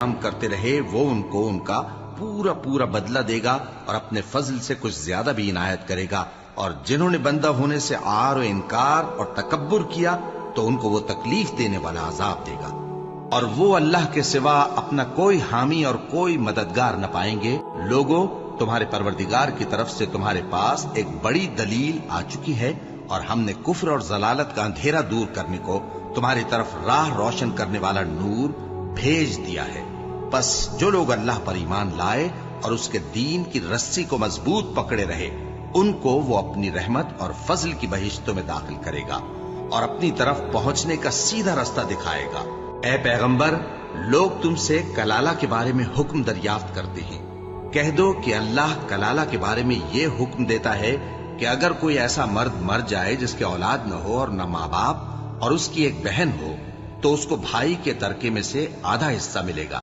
काम करते रहे वो उनको उनका पूरा पूरा बदला देगा और अपने फजल से कुछ ज्यादा भी इनायत करेगा। और जिन्होंने बंदा होने से आर और इनकार और तकब्बुर किया तो उनको वो तकलीफ देने वाला अजाब देगा। और वो अल्लाह के सिवा अपना कोई हामी और कोई मददगार न पाएंगे। लोगों, तुम्हारे परवरदिगार की तरफ से तुम्हारे पास एक बड़ी दलील आ चुकी है और हमने कुफ्र और जलालत का अंधेरा दूर करने को तुम्हारी तरफ राह रोशन करने वाला नूर भेज दिया है। बस जो लोग अल्लाह पर ईमान लाए और उसके दीन की रस्सी को मजबूत पकड़े रहे, उनको वो अपनी रहमत और फजल की बहिश्तों में दाखिल करेगा और अपनी तरफ पहुंचने का सीधा रास्ता दिखाएगा। ए पैगंबर, लोग तुमसे कलाला के बारे में हुक्म दरियाफ्त करते हैं। कह दो कि अल्लाह कलाला के बारे में ये हुक्म देता है कि अगर कोई ऐसा मर्द मर जाए जिसके औलाद न हो और न माँ बाप और उसकी एक बहन हो, तो उसको भाई के तरके में से आधा हिस्सा मिलेगा।